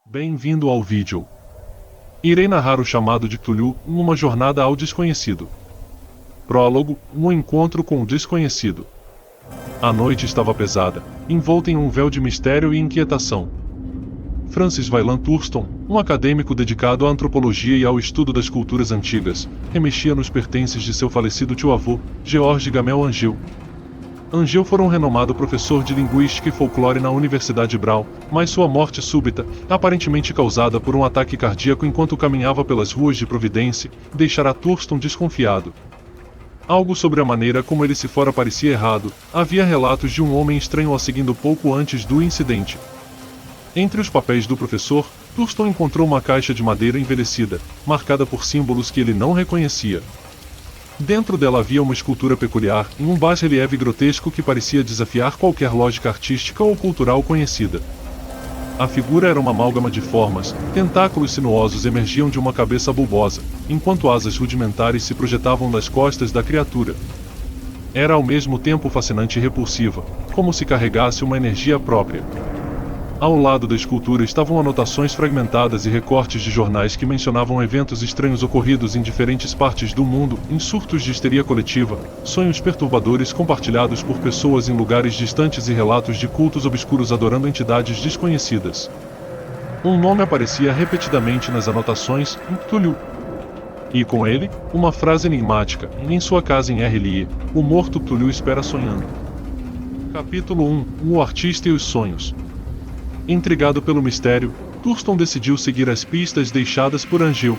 Bem-vindo ao vídeo. Irei narrar o chamado de Cthulhu, uma jornada ao desconhecido. Prólogo, um encontro com o desconhecido. A noite estava pesada, envolta em um véu de mistério e inquietação. Francis Wayland Thurston, um acadêmico dedicado à antropologia e ao estudo das culturas antigas, remexia nos pertences de seu falecido tio-avô, George Gamel Angel. Angel fora um renomado professor de linguística e folclore na Universidade Brown, mas sua morte súbita, aparentemente causada por um ataque cardíaco enquanto caminhava pelas ruas de Providence, deixará Thurston desconfiado. Algo sobre a maneira como ele se fora parecia errado. Havia relatos de um homem estranho o seguindo pouco antes do incidente. Entre os papéis do professor, Thurston encontrou uma caixa de madeira envelhecida, marcada por símbolos que ele não reconhecia. Dentro dela havia uma escultura peculiar, em um bas-relieve grotesco que parecia desafiar qualquer lógica artística ou cultural conhecida. A figura era uma amálgama de formas, tentáculos sinuosos emergiam de uma cabeça bulbosa, enquanto asas rudimentares se projetavam das costas da criatura. Era ao mesmo tempo fascinante e repulsiva, como se carregasse uma energia própria. Ao lado da escultura estavam anotações fragmentadas e recortes de jornais que mencionavam eventos estranhos ocorridos em diferentes partes do mundo, em surtos de histeria coletiva, sonhos perturbadores compartilhados por pessoas em lugares distantes e relatos de cultos obscuros adorando entidades desconhecidas. Um nome aparecia repetidamente nas anotações, Cthulhu. E com ele, uma frase enigmática, em sua casa em R.Lie, o morto Cthulhu espera sonhando. Capítulo 1, O Artista e os Sonhos. Intrigado pelo mistério, Thurston decidiu seguir as pistas deixadas por Angel.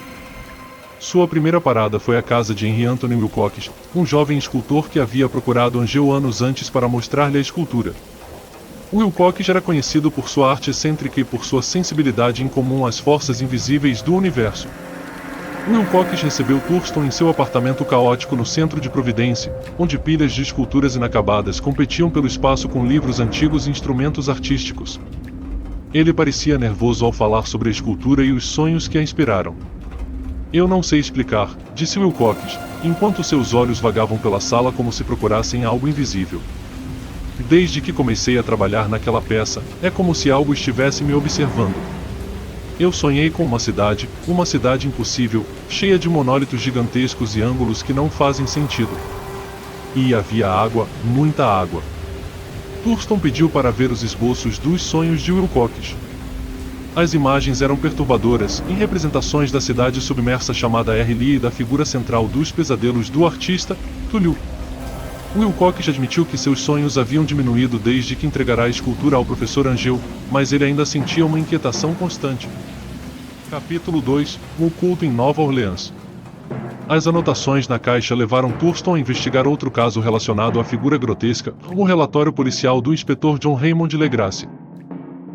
Sua primeira parada foi a casa de Henry Anthony Wilcox, um jovem escultor que havia procurado Angel anos antes para mostrar-lhe a escultura. Wilcox era conhecido por sua arte excêntrica e por sua sensibilidade incomum às forças invisíveis do universo. Wilcox recebeu Thurston em seu apartamento caótico no centro de Providence, onde pilhas de esculturas inacabadas competiam pelo espaço com livros antigos e instrumentos artísticos. Ele parecia nervoso ao falar sobre a escultura e os sonhos que a inspiraram. Eu não sei explicar, disse Wilcox, enquanto seus olhos vagavam pela sala como se procurassem algo invisível. Desde que comecei a trabalhar naquela peça, é como se algo estivesse me observando. Eu sonhei com uma cidade impossível, cheia de monólitos gigantescos e ângulos que não fazem sentido. E havia água, muita água. Thurston pediu para ver os esboços dos sonhos de Wilcox. As imagens eram perturbadoras, em representações da cidade submersa chamada R.Lie e da figura central dos pesadelos do artista, Cthulhu. Wilcox admitiu que seus sonhos haviam diminuído desde que entregara a escultura ao professor Angel, mas ele ainda sentia uma inquietação constante. Capítulo 2, O culto em Nova Orleans. As anotações na caixa levaram Thurston a investigar outro caso relacionado à figura grotesca, o relatório policial do inspetor John Raymond Legrasse.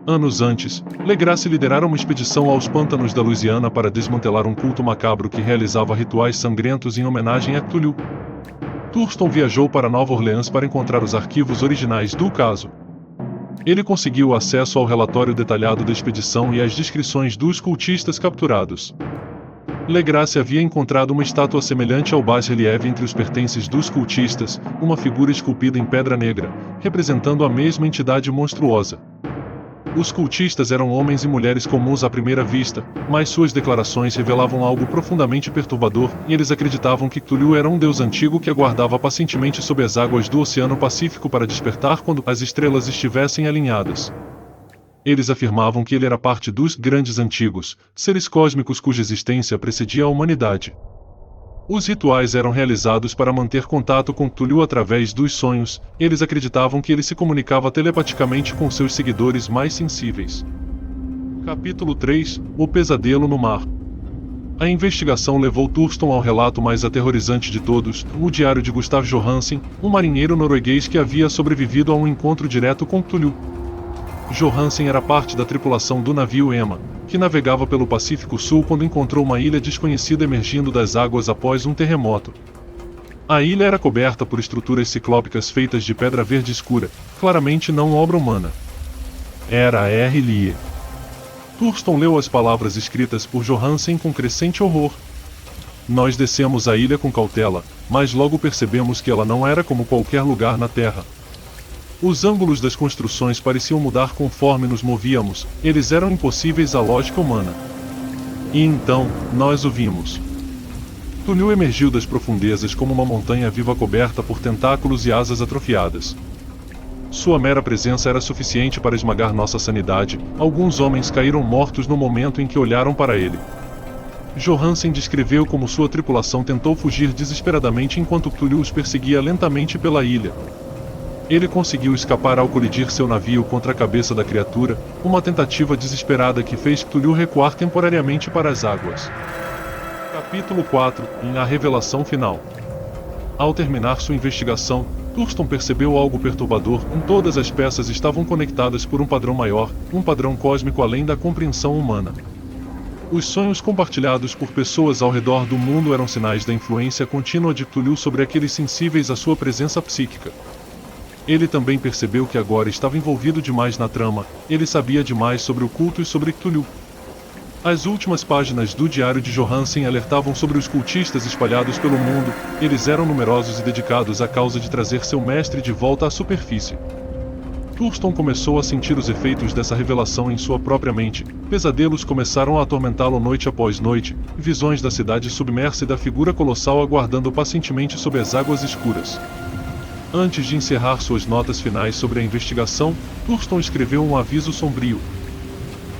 Anos antes, Legrasse liderara uma expedição aos pântanos da Louisiana para desmantelar um culto macabro que realizava rituais sangrentos em homenagem a Cthulhu. Thurston viajou para Nova Orleans para encontrar os arquivos originais do caso. Ele conseguiu acesso ao relatório detalhado da expedição e às descrições dos cultistas capturados. Legrasse havia encontrado uma estátua semelhante ao bas-relieve entre os pertences dos cultistas, uma figura esculpida em pedra negra, representando a mesma entidade monstruosa. Os cultistas eram homens e mulheres comuns à primeira vista, mas suas declarações revelavam algo profundamente perturbador, e eles acreditavam que Cthulhu era um deus antigo que aguardava pacientemente sob as águas do Oceano Pacífico para despertar quando as estrelas estivessem alinhadas. Eles afirmavam que ele era parte dos grandes antigos, seres cósmicos cuja existência precedia a humanidade. Os rituais eram realizados para manter contato com Cthulhu através dos sonhos. Eles acreditavam que ele se comunicava telepaticamente com seus seguidores mais sensíveis. Capítulo 3, O Pesadelo no Mar. A investigação levou Thurston ao relato mais aterrorizante de todos, o diário de Gustav Johansen, um marinheiro norueguês que havia sobrevivido a um encontro direto com Cthulhu. Johansen era parte da tripulação do navio Emma, que navegava pelo Pacífico Sul quando encontrou uma ilha desconhecida emergindo das águas após um terremoto. A ilha era coberta por estruturas ciclópicas feitas de pedra verde escura, claramente não obra humana. Era a R.Lie. Thurston leu as palavras escritas por Johansen com crescente horror. Nós descemos a ilha com cautela, mas logo percebemos que ela não era como qualquer lugar na Terra. Os ângulos das construções pareciam mudar conforme nos movíamos, eles eram impossíveis à lógica humana. E então, nós o vimos. Tuliu emergiu das profundezas como uma montanha viva coberta por tentáculos e asas atrofiadas. Sua mera presença era suficiente para esmagar nossa sanidade. Alguns homens caíram mortos no momento em que olharam para ele. Johansen descreveu como sua tripulação tentou fugir desesperadamente enquanto Tuliu os perseguia lentamente pela ilha. Ele conseguiu escapar ao colidir seu navio contra a cabeça da criatura, uma tentativa desesperada que fez Tuliu recuar temporariamente para as águas. Capítulo 4 – A revelação final. Ao terminar sua investigação, Thurston percebeu algo perturbador. Todas as peças estavam conectadas por um padrão maior, um padrão cósmico além da compreensão humana. Os sonhos compartilhados por pessoas ao redor do mundo eram sinais da influência contínua de Tuliu sobre aqueles sensíveis à sua presença psíquica. Ele também percebeu que agora estava envolvido demais na trama, ele sabia demais sobre o culto e sobre Tuliu. As últimas páginas do diário de Johansen alertavam sobre os cultistas espalhados pelo mundo. Eles eram numerosos e dedicados à causa de trazer seu mestre de volta à superfície. Thurston começou a sentir os efeitos dessa revelação em sua própria mente. Pesadelos começaram a atormentá-lo noite após noite, visões da cidade submersa e da figura colossal aguardando pacientemente sob as águas escuras. Antes de encerrar suas notas finais sobre a investigação, Thurston escreveu um aviso sombrio.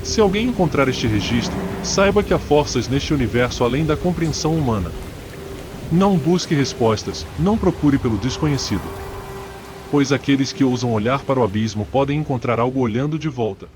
Se alguém encontrar este registro, saiba que há forças neste universo além da compreensão humana. Não busque respostas, não procure pelo desconhecido. Pois aqueles que ousam olhar para o abismo podem encontrar algo olhando de volta.